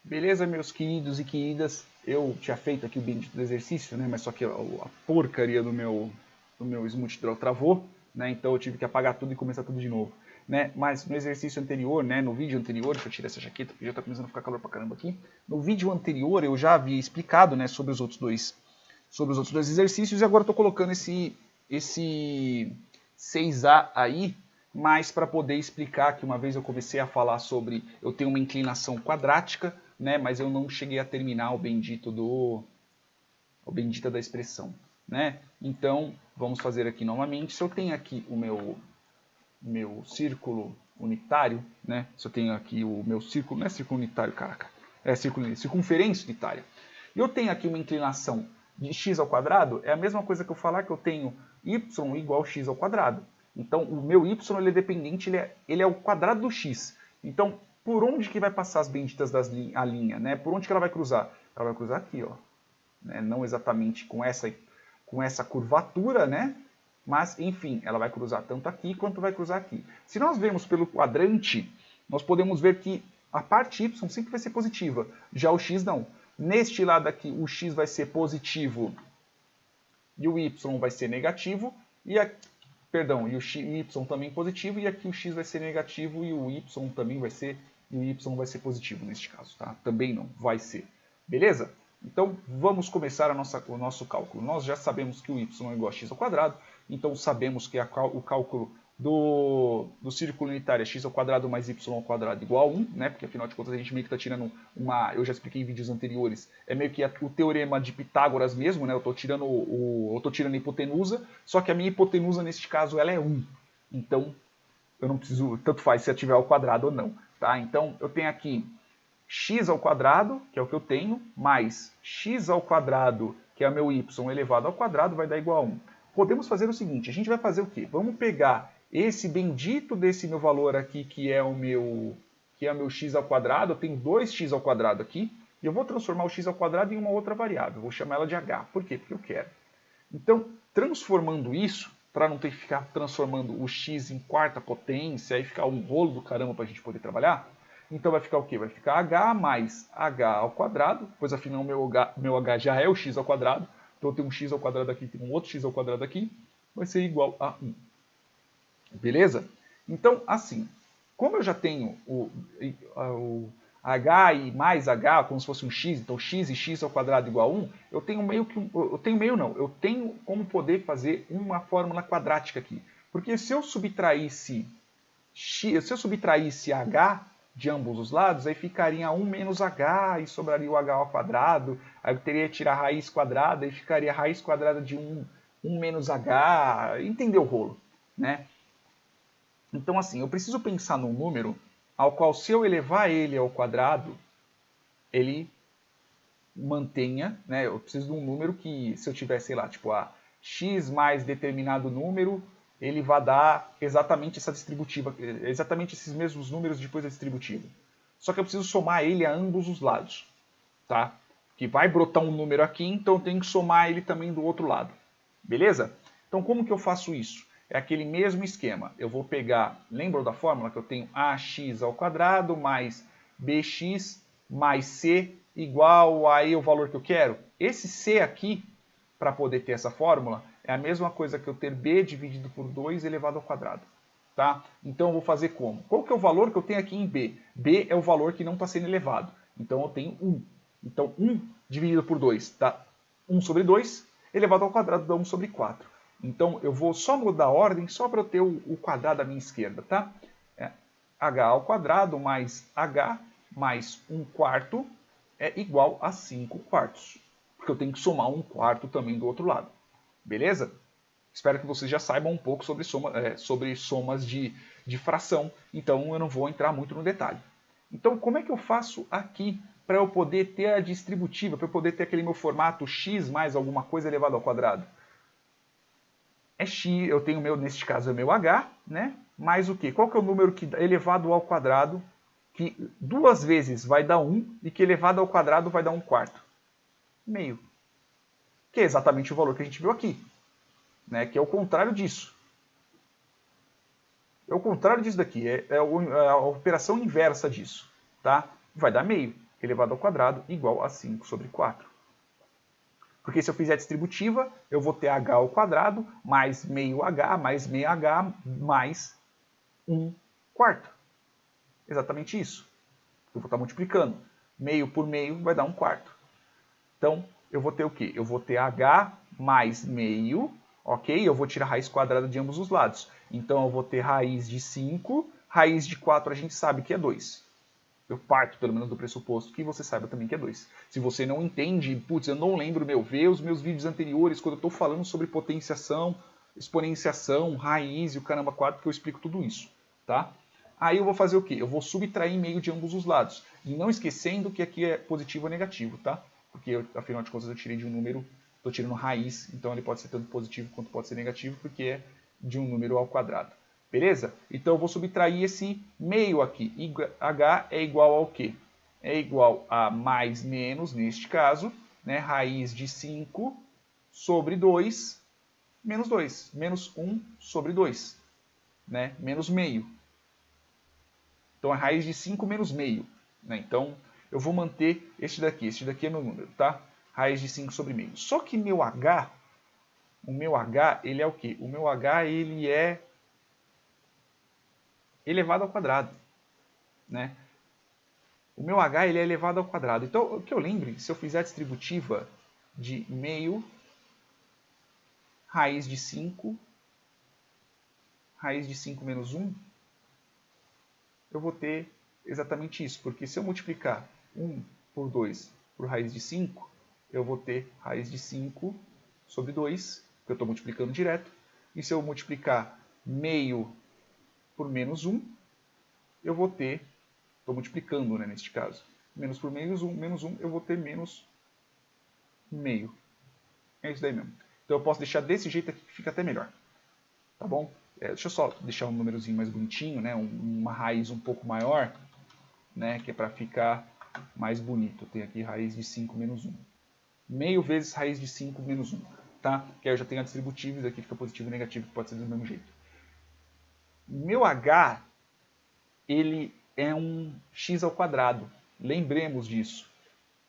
Beleza, meus queridos e queridas? Eu tinha feito aqui o bendito do exercício, né? Mas só que a porcaria do meu Smooth Draw travou, né? Então eu tive que apagar tudo e começar tudo de novo, né? Mas no exercício anterior, né? No vídeo anterior, deixa eu tirar essa jaqueta porque já tá começando a ficar calor pra caramba aqui. No vídeo anterior eu já havia explicado, né? Sobre os outros dois exercícios e agora eu tô colocando esse 6A aí, mas para poder explicar que uma vez eu comecei a falar sobre eu tenho uma inclinação quadrática, né, mas eu não cheguei a terminar o bendita da expressão, né? Então, vamos fazer aqui novamente. Se eu tenho aqui o meu círculo unitário, né? Se eu tenho aqui o meu círculo, não é círculo unitário, caraca, é circunferência unitária. E eu tenho aqui uma inclinação de x ao quadrado, é a mesma coisa que eu falar que eu tenho y igual a x ao quadrado. Então, o meu y ele é dependente, ele é o quadrado do x. Então, por onde que vai passar as benditas a linha, né? Por onde que ela vai cruzar? Ela vai cruzar aqui, ó. Né? Não exatamente com essa curvatura, né? Mas, enfim, ela vai cruzar tanto aqui quanto vai cruzar aqui. Se nós vermos pelo quadrante, nós podemos ver que a parte y sempre vai ser positiva, já o x não. Neste lado aqui, o x vai ser positivo e o y vai ser negativo, e o y também positivo, e aqui o x vai ser negativo e o y também vai ser, positivo neste caso, tá? Também não, vai ser. Beleza? Então, vamos começar o nosso cálculo. Nós já sabemos que o y é igual a x ao quadrado, então sabemos que o cálculo do círculo unitário é x ao quadrado mais y ao quadrado igual a 1, né? Porque afinal de contas a gente meio que está tirando eu já expliquei em vídeos anteriores, é meio que o teorema de Pitágoras mesmo, né? Eu estou tirando a hipotenusa, só que a minha hipotenusa neste caso ela é 1. Então, eu não preciso, tanto faz se eu tiver ao quadrado ou não, tá? Então, eu tenho aqui x ao quadrado, que é o que eu tenho, mais x ao quadrado, que é o meu y elevado ao quadrado, vai dar igual a 1. Podemos fazer o seguinte, a gente vai fazer o quê? Vamos pegar esse bendito desse meu valor aqui, que é o meu x ao quadrado, eu tenho 2x ao quadrado aqui, e eu vou transformar o x ao quadrado em uma outra variável, vou chamar ela de h. Por quê? Porque eu quero. Então, transformando isso, para não ter que ficar transformando o x em quarta potência, e ficar um rolo do caramba para a gente poder trabalhar, então vai ficar o quê? Vai ficar h mais h ao quadrado, pois afinal meu h já é o x ao quadrado, então eu tenho um x ao quadrado aqui, tenho um outro x ao quadrado aqui, vai ser igual a 1. Beleza? Então, assim, como eu já tenho o h e mais h, como se fosse um x, então x e x ao quadrado igual a 1, eu tenho como poder fazer uma fórmula quadrática aqui. Porque se eu subtraísse h de ambos os lados, aí ficaria 1 menos h e sobraria o h ao quadrado, aí eu teria que tirar a raiz quadrada e ficaria a raiz quadrada de 1 menos h, entendeu o rolo, né? Então, assim, eu preciso pensar num número ao qual, se eu elevar ele ao quadrado, ele mantenha, né? Eu preciso de um número que, se eu tiver, sei lá, tipo, x mais determinado número, ele vai dar exatamente essa distributiva, exatamente esses mesmos números depois da distributiva. Só que eu preciso somar ele a ambos os lados, tá? Que vai brotar um número aqui, então eu tenho que somar ele também do outro lado. Beleza? Então, como que eu faço isso? É aquele mesmo esquema. Eu vou pegar, lembram da fórmula que eu tenho ax ao quadrado mais bx mais c igual a o valor que eu quero? Esse c aqui, para poder ter essa fórmula, é a mesma coisa que eu ter b dividido por 2 elevado ao quadrado. Tá? Então eu vou fazer como? Qual que é o valor que eu tenho aqui em b? b é o valor que não está sendo elevado. Então eu tenho 1. Então 1 dividido por 2 dá 1 sobre 2, elevado ao quadrado dá 1 sobre 4. Então eu vou só mudar a ordem, só para eu ter o quadrado à minha esquerda, tá? H ao quadrado mais H mais 1 quarto é igual a 5 quartos. Porque eu tenho que somar 1 quarto também do outro lado. Beleza? Espero que vocês já saibam um pouco sobre somas de fração, então eu não vou entrar muito no detalhe. Então, como é que eu faço aqui para eu poder ter a distributiva, para eu poder ter aquele meu formato x mais alguma coisa elevado ao quadrado? É x, eu tenho neste caso é meu h, né? Mais o quê? Qual que é o número que elevado ao quadrado, que duas vezes vai dar 1 e que elevado ao quadrado vai dar 1 quarto? Meio. Que é exatamente o valor que a gente viu aqui. Né? Que é o contrário disso. É o contrário disso daqui. É a operação inversa disso. Tá? Vai dar meio. elevado ao quadrado igual a 5 sobre 4. Porque se eu fizer a distributiva, eu vou ter h ao quadrado mais meio h mais meio h mais 1/4. Exatamente isso. Eu vou estar multiplicando. Meio por meio vai dar 1/4. Então, eu vou ter o quê? Eu vou ter h mais meio, ok? Eu vou tirar a raiz quadrada de ambos os lados. Então, eu vou ter raiz de 5, raiz de 4 a gente sabe que é 2. Eu parto, pelo menos, do pressuposto que você saiba também que é 2. Se você não entende, putz, eu não lembro, vê os meus vídeos anteriores, quando eu estou falando sobre potenciação, exponenciação, raiz e o caramba 4, que eu explico tudo isso, tá? Aí eu vou fazer o quê? Eu vou subtrair meio de ambos os lados. E não esquecendo que aqui é positivo ou negativo, tá? Porque, afinal de contas, eu tirei de um número, estou tirando raiz, então ele pode ser tanto positivo quanto pode ser negativo, porque é de um número ao quadrado. Beleza? Então eu vou subtrair esse meio aqui. H é igual ao quê? É igual a mais menos, neste caso, né? Raiz de 5 sobre 2 menos 2. Menos 1 sobre 2. Né? Menos meio. Então é raiz de 5 menos meio. Né? Então eu vou manter este daqui. Este daqui é meu número, tá? Raiz de 5 sobre meio. Só que o meu H, ele é o quê? O meu H, ele é elevado ao quadrado, né? O meu h ele é elevado ao quadrado. Então, o que eu lembre, se eu fizer a distributiva de meio raiz de 5 menos 1, eu vou ter exatamente isso. Porque se eu multiplicar 1 por 2 por raiz de 5, eu vou ter raiz de 5 sobre 2, que eu estou multiplicando direto. E se eu multiplicar meio por menos 1, eu vou ter, estou multiplicando, né, neste caso, menos por menos 1, eu vou ter menos meio. É isso daí mesmo. Então eu posso deixar desse jeito aqui que fica até melhor. Tá bom? Deixa eu só deixar um númerozinho mais bonitinho, né, uma raiz um pouco maior, né, que é para ficar mais bonito. Eu tenho aqui raiz de 5 menos 1. Meio vezes raiz de 5 menos 1. Tá? Que aí eu já tenho a distributiva, isso aqui fica positivo e negativo, que pode ser do mesmo jeito. Meu h, ele é um x ao quadrado. Lembremos disso.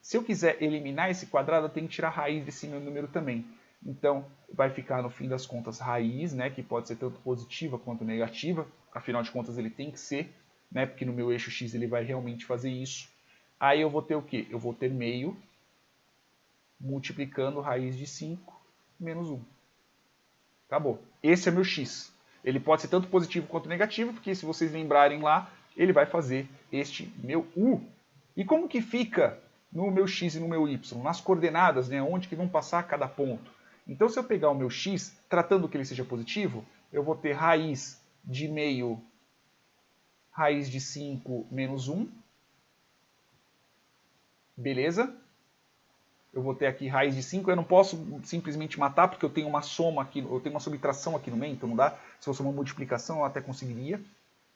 Se eu quiser eliminar esse quadrado, eu tenho que tirar a raiz desse meu número também. Então, vai ficar, no fim das contas, raiz, né, que pode ser tanto positiva quanto negativa. Afinal de contas, ele tem que ser, né, porque no meu eixo x ele vai realmente fazer isso. Aí eu vou ter o quê? Eu vou ter meio multiplicando raiz de 5 menos 1. Acabou. Esse é meu x. Ele pode ser tanto positivo quanto negativo, porque se vocês lembrarem lá, ele vai fazer este meu u. E como que fica no meu x e no meu y? Nas coordenadas, né, onde que vão passar cada ponto. Então, se eu pegar o meu x, tratando que ele seja positivo, eu vou ter raiz de meio, raiz de 5 menos 1. Beleza? Eu vou ter aqui raiz de 5, eu não posso simplesmente matar, porque eu tenho uma soma aqui, eu tenho uma subtração aqui no meio, então não dá. Se fosse uma multiplicação, eu até conseguiria.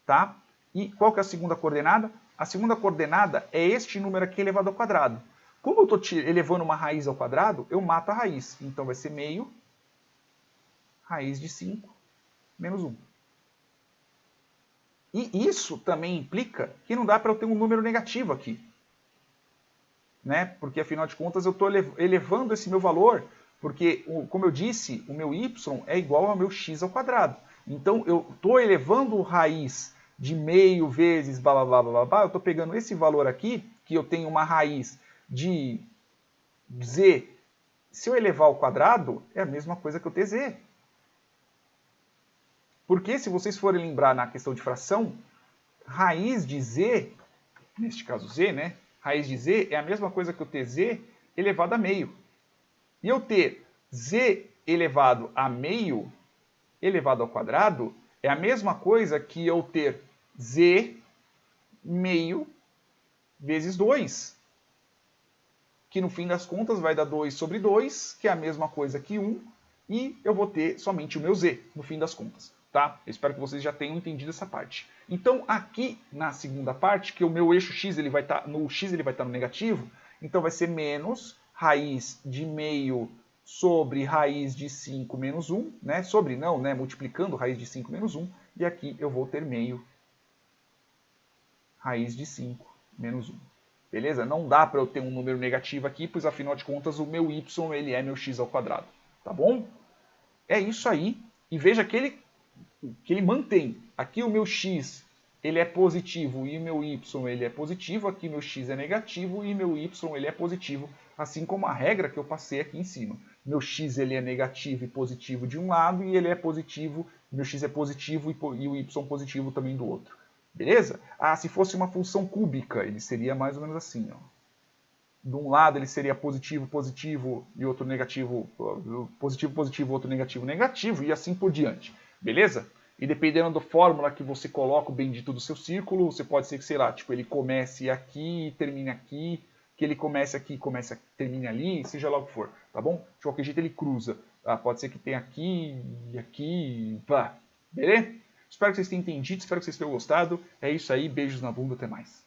Tá? E qual que é a segunda coordenada? A segunda coordenada é este número aqui elevado ao quadrado. Como eu estou elevando uma raiz ao quadrado, eu mato a raiz. Então vai ser meio raiz de 5 menos 1. E isso também implica que não dá para eu ter um número negativo aqui. Né? Porque, afinal de contas, eu estou elevando esse meu valor, porque, como eu disse, o meu y é igual ao meu x ao quadrado. Então, eu estou elevando raiz de meio vezes blá, blá, blá, blá, blá, eu estou pegando esse valor aqui, que eu tenho uma raiz de z, se eu elevar ao quadrado, é a mesma coisa que eu ter z. Porque, se vocês forem lembrar na questão de fração, raiz de z, neste caso z, né? Raiz de z é a mesma coisa que eu ter z elevado a meio. E eu ter z elevado a meio elevado ao quadrado é a mesma coisa que eu ter z meio vezes 2. Que no fim das contas vai dar 2 sobre 2, que é a mesma coisa que 1, e eu vou ter somente o meu z no fim das contas. Tá? Eu espero que vocês já tenham entendido essa parte. Então, aqui na segunda parte, que o meu eixo x ele vai estar no negativo, então vai ser menos raiz de meio sobre raiz de 5 menos 1, né? Sobre não, né? Multiplicando raiz de 5 menos 1, e aqui eu vou ter meio raiz de 5 menos 1. Beleza? Não dá para eu ter um número negativo aqui, pois afinal de contas o meu y ele é meu x ao quadrado. Tá bom? É isso aí. E veja que ele mantém. Aqui o meu x ele é positivo e o meu y ele é positivo. Aqui meu x é negativo e meu y ele é positivo. Assim como a regra que eu passei aqui em cima. Meu x ele é negativo e positivo de um lado e ele é positivo. Meu x é positivo e o y positivo também do outro. Beleza? Ah, se fosse uma função cúbica, ele seria mais ou menos assim, ó. De um lado ele seria positivo, positivo e outro negativo, positivo, positivo, outro negativo, negativo e assim por diante. Beleza? E dependendo da fórmula que você coloca o bendito do seu círculo, você pode ser que, sei lá, tipo, ele comece aqui e termine aqui, que ele comece aqui, termine ali, seja lá o que for, tá bom? De qualquer jeito ele cruza. Ah, pode ser que tenha aqui e aqui, pá. Beleza? Espero que vocês tenham entendido, espero que vocês tenham gostado. É isso aí, beijos na bunda, até mais.